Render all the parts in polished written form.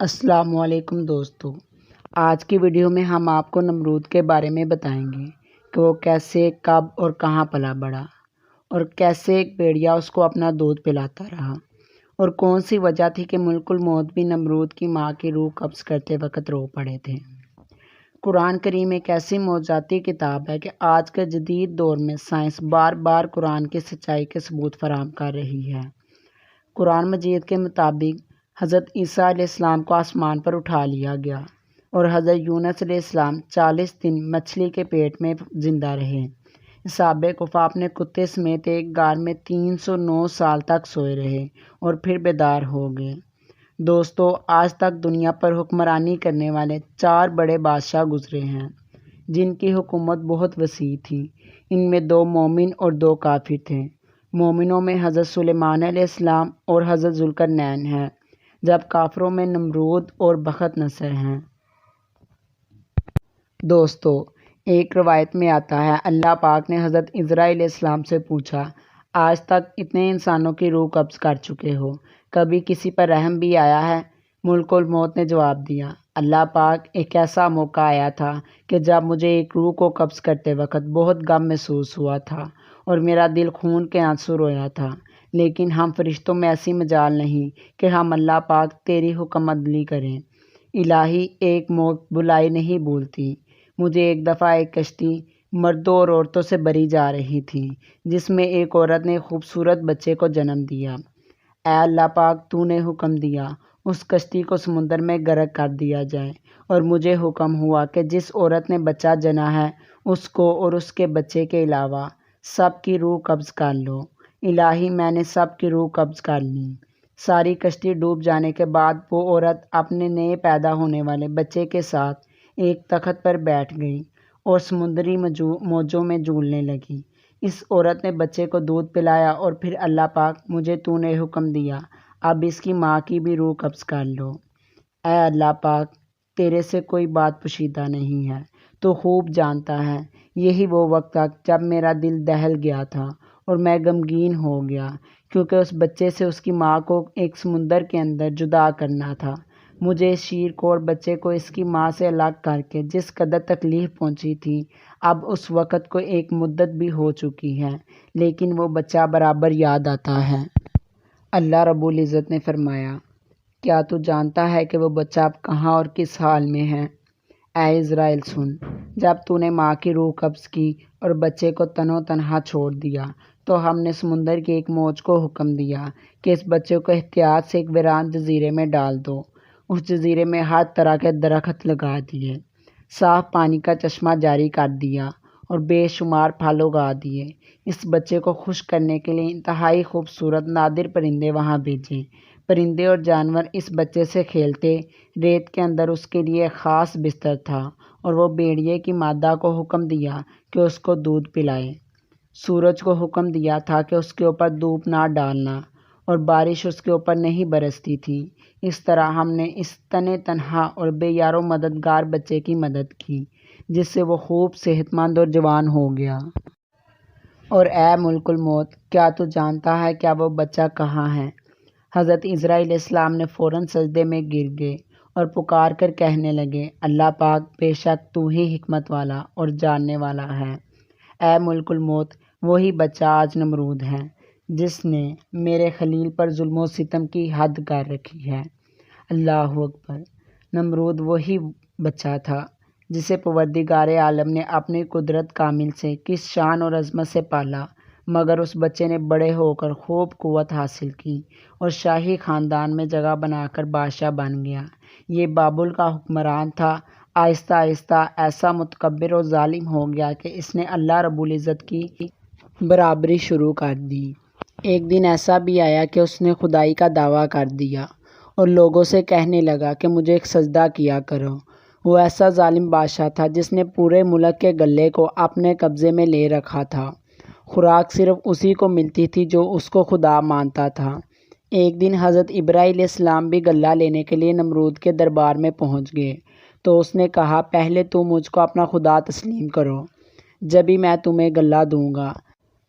السلام علیکم دوستو، آج کی ویڈیو میں ہم آپ کو نمرود کے بارے میں بتائیں گے کہ وہ کیسے، کب اور کہاں پلا بڑھا، اور کیسے ایک بھیڑیا اس کو اپنا دودھ پلاتا رہا، اور کون سی وجہ تھی کہ ملک الموت بھی نمرود کی ماں کی روح قبض کرتے وقت رو پڑے تھے۔ قرآن کریم ایک ایسی معجزاتی کتاب ہے کہ آج کے جدید دور میں سائنس بار بار قرآن کی سچائی کے ثبوت فراہم کر رہی ہے۔ قرآن مجید کے مطابق حضرت عیسیٰ علیہ السلام کو آسمان پر اٹھا لیا گیا اور حضرت یونس علیہ السلام 40 دن مچھلی کے پیٹ میں زندہ رہے۔ اصحاب کہف اپنے کتے سمیت ایک غار میں 309 سال تک سوئے رہے اور پھر بیدار ہو گئے۔ دوستو، آج تک دنیا پر حکمرانی کرنے والے 4 بڑے بادشاہ گزرے ہیں جن کی حکومت بہت وسیع تھی۔ ان میں 2 مومن اور 2 کافر تھے۔ مومنوں میں حضرت سلیمان علیہ السلام اور حضرت ذوالقرنین ہیں، جب کافروں میں نمرود اور بخت نصر ہیں۔ دوستو، ایک روایت میں آتا ہے اللہ پاک نے حضرت عزرا علیہ السلام سے پوچھا، آج تک اتنے انسانوں کی روح قبض کر چکے ہو، کبھی کسی پر رحم بھی آیا ہے؟ ملک الموت نے جواب دیا، اللہ پاک، ایک ایسا موقع آیا تھا کہ جب مجھے ایک روح کو قبض کرتے وقت بہت غم محسوس ہوا تھا اور میرا دل خون کے آنسو رویا تھا، لیکن ہم فرشتوں میں ایسی مجال نہیں کہ ہم اللہ پاک تیری حکم عدلی کریں۔ الہی، ایک موت بلائی نہیں بھولتی۔ مجھے ایک دفعہ ایک کشتی مردوں اور عورتوں سے بھری جا رہی تھی جس میں ایک عورت نے خوبصورت بچے کو جنم دیا۔ اے اللہ پاک، تو نے حکم دیا اس کشتی کو سمندر میں غرق کر دیا جائے، اور مجھے حکم ہوا کہ جس عورت نے بچہ جنا ہے اس کو اور اس کے بچے کے علاوہ سب کی روح قبض کر لو۔ الہی، میں نے سب کی روح قبض کر لی۔ ساری کشتی ڈوب جانے کے بعد وہ عورت اپنے نئے پیدا ہونے والے بچے کے ساتھ ایک تخت پر بیٹھ گئی اور سمندری موجوں میں جھولنے لگی۔ اس عورت نے بچے کو دودھ پلایا اور پھر اللہ پاک، مجھے تو نے حکم دیا، اب اس کی ماں کی بھی روح قبض کر لو۔ اے اللہ پاک، تیرے سے کوئی بات پوشیدہ نہیں ہے، تو خوب جانتا ہے۔ یہی وہ وقت تھا جب میرا دل دہل گیا تھا اور میں غمگین ہو گیا، کیونکہ اس بچے سے اس کی ماں کو ایک سمندر کے اندر جدا کرنا تھا۔ مجھے اس شیر کو اور بچے کو اس کی ماں سے الگ کر کے جس قدر تکلیف پہنچی تھی، اب اس وقت کو ایک مدت بھی ہو چکی ہے، لیکن وہ بچہ برابر یاد آتا ہے۔ اللہ رب العزت نے فرمایا، کیا تو جانتا ہے کہ وہ بچہ اب کہاں اور کس حال میں ہے؟ اے اسرائیل، سن، جب تو نے ماں کی روح قبض کی اور بچے کو تنو تنہا چھوڑ دیا تو ہم نے سمندر کی ایک موج کو حکم دیا کہ اس بچے کو احتیاط سے ایک ویران جزیرے میں ڈال دو۔ اس جزیرے میں ہر طرح کے درخت لگا دیے، صاف پانی کا چشمہ جاری کر دیا اور بے شمار پھل اگا دیے۔ اس بچے کو خوش کرنے کے لیے انتہائی خوبصورت نادر پرندے وہاں بھیجے۔ پرندے اور جانور اس بچے سے کھیلتے۔ ریت کے اندر اس کے لیے ایک خاص بستر تھا اور وہ بھیڑیے کی مادہ کو حکم دیا کہ اس کو دودھ پلائے۔ سورج کو حکم دیا تھا کہ اس کے اوپر دھوپ نہ ڈالنا، اور بارش اس کے اوپر نہیں برستی تھی۔ اس طرح ہم نے اس تنے تنہا اور بے یار و مددگار بچے کی مدد کی، جس سے وہ خوب صحت مند اور جوان ہو گیا۔ اور اے ملک الموت، کیا تو جانتا ہے کیا وہ بچہ کہاں ہے؟ حضرت عزرا علیہ السلام نے فوراً سجدے میں گر گئے اور پکار کر کہنے لگے، اللہ پاک، بے شک تو ہی حکمت والا اور جاننے والا ہے۔ اے ملک الموت، وہی بچہ آج نمرود ہے جس نے میرے خلیل پر ظلم و ستم کی حد کر رکھی ہے۔ اللہ اکبر۔ نمرود وہی بچہ تھا جسے پروردگار عالم نے اپنی قدرت کامل سے کس شان اور عظمت سے پالا، مگر اس بچے نے بڑے ہو کر خوب قوت حاصل کی اور شاہی خاندان میں جگہ بنا کر بادشاہ بن گیا۔ یہ بابل کا حکمران تھا۔ آہستہ آہستہ ایسا متکبر اور ظالم ہو گیا کہ اس نے اللہ رب العزت کی برابری شروع کر دی۔ ایک دن ایسا بھی آیا کہ اس نے خدائی کا دعویٰ کر دیا اور لوگوں سے کہنے لگا کہ مجھے ایک سجدہ کیا کرو۔ وہ ایسا ظالم بادشاہ تھا جس نے پورے ملک کے غلے کو اپنے قبضے میں لے رکھا تھا۔ خوراک صرف اسی کو ملتی تھی جو اس کو خدا مانتا تھا۔ ایک دن حضرت ابراہیم علیہ السلام بھی غلہ لینے کے لیے نمرود کے دربار میں پہنچ گئے، تو اس نے کہا، پہلے تم مجھ کو اپنا خدا تسلیم کرو، جبھی میں تمہیں غلہ دوں گا۔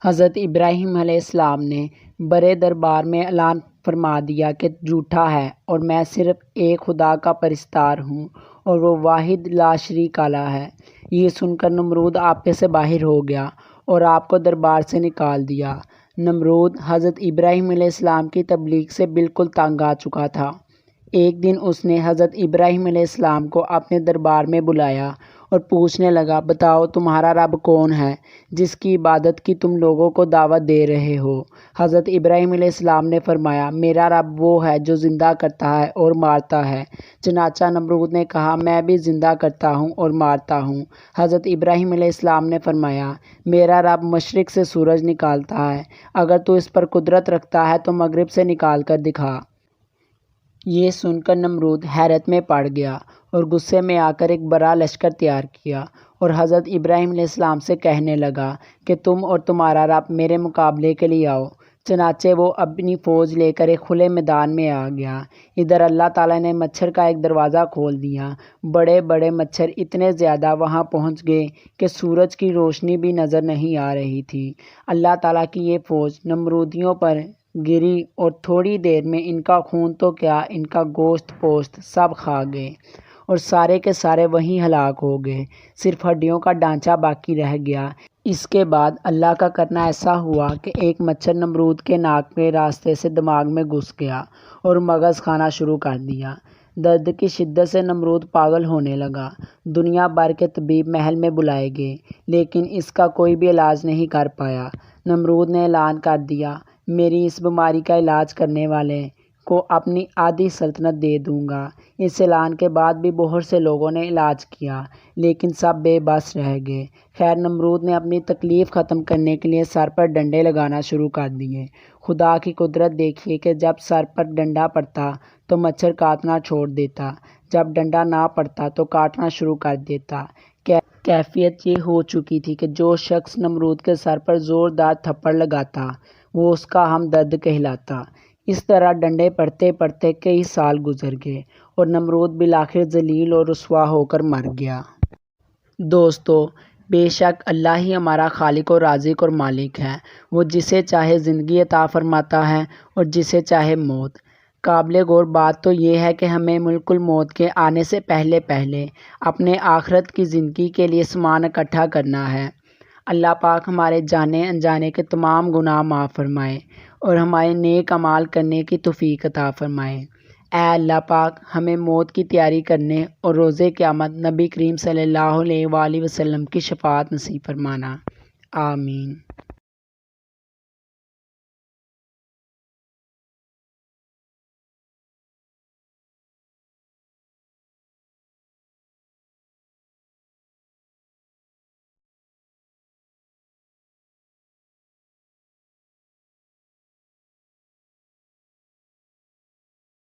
حضرت ابراہیم علیہ السلام نے بڑے دربار میں اعلان فرما دیا کہ جھوٹا ہے اور میں صرف ایک خدا کا پرستار ہوں اور وہ واحد لا شریک اللہ ہے۔ یہ سن کر نمرود آپے سے باہر ہو گیا اور آپ کو دربار سے نکال دیا۔ نمرود حضرت ابراہیم علیہ السلام کی تبلیغ سے بالکل تنگ آ چکا تھا۔ ایک دن اس نے حضرت ابراہیم علیہ السلام کو اپنے دربار میں بلایا اور پوچھنے لگا، بتاؤ تمہارا رب کون ہے جس کی عبادت کی تم لوگوں کو دعوت دے رہے ہو؟ حضرت ابراہیم علیہ السلام نے فرمایا، میرا رب وہ ہے جو زندہ کرتا ہے اور مارتا ہے۔ چنانچہ نمرود نے کہا، میں بھی زندہ کرتا ہوں اور مارتا ہوں۔ حضرت ابراہیم علیہ السلام نے فرمایا، میرا رب مشرق سے سورج نکالتا ہے، اگر تو اس پر قدرت رکھتا ہے تو مغرب سے نکال کر دکھا۔ یہ سن کر نمرود حیرت میں پڑ گیا اور غصے میں آ کر ایک بڑا لشکر تیار کیا اور حضرت ابراہیم علیہ السلام سے کہنے لگا کہ تم اور تمہارا رب میرے مقابلے کے لیے آؤ۔ چنانچہ وہ اپنی فوج لے کر ایک کھلے میدان میں آ گیا۔ ادھر اللہ تعالیٰ نے مچھر کا ایک دروازہ کھول دیا۔ بڑے بڑے مچھر اتنے زیادہ وہاں پہنچ گئے کہ سورج کی روشنی بھی نظر نہیں آ رہی تھی۔ اللہ تعالیٰ کی یہ فوج نمرودیوں پر گری اور تھوڑی دیر میں ان کا خون تو کیا، ان کا گوشت پوشت سب کھا گئے اور سارے کے سارے وہیں ہلاک ہو گئے۔ صرف ہڈیوں کا ڈھانچہ باقی رہ گیا۔ اس کے بعد اللہ کا کرنا ایسا ہوا کہ ایک مچھر نمرود کے ناک کے راستے سے دماغ میں گھس گیا اور مغز کھانا شروع کر دیا۔ درد کی شدت سے نمرود پاگل ہونے لگا۔ دنیا بھر کے طبیب محل میں بلائے گئے لیکن اس کا کوئی بھی علاج نہیں کر پایا۔ نمرود نے اعلان کر دیا، میری اس بیماری کا علاج کرنے والے کو اپنی آدھی سلطنت دے دوں گا۔ اس اعلان کے بعد بھی بہت سے لوگوں نے علاج کیا لیکن سب بے بس رہ گئے۔ خیر نمرود نے اپنی تکلیف ختم کرنے کے لیے سر پر ڈنڈے لگانا شروع کر دیے۔ خدا کی قدرت دیکھیے کہ جب سر پر ڈنڈا پڑتا تو مچھر کاٹنا چھوڑ دیتا، جب ڈنڈا نہ پڑتا تو کاٹنا شروع کر دیتا۔ کیفیت یہ ہو چکی تھی کہ جو شخص نمرود کے سر پر زوردار تھپڑ لگاتا وہ اس کا ہمدرد کہلاتا۔ اس طرح ڈنڈے پڑتے پڑتے کئی سال گزر گئے اور نمرود بالآخر ذلیل اور رسوا ہو کر مر گیا۔ دوستو، بے شک اللہ ہی ہمارا خالق اور رازق اور مالک ہے۔ وہ جسے چاہے زندگی عطا فرماتا ہے اور جسے چاہے موت۔ قابل غور بات تو یہ ہے کہ ہمیں ملک الموت کے آنے سے پہلے اپنے آخرت کی زندگی کے لیے سامان اکٹھا کرنا ہے۔ اللہ پاک ہمارے جانے انجانے کے تمام گناہ معاف فرمائے اور ہمارے نیک اعمال کرنے کی توفیق عطا فرمائے۔ اے اللہ پاک، ہمیں موت کی تیاری کرنے اور روز قیامت نبی کریم صلی اللہ علیہ وآلہ وسلم کی شفاعت نصیب فرمانا۔ آمین۔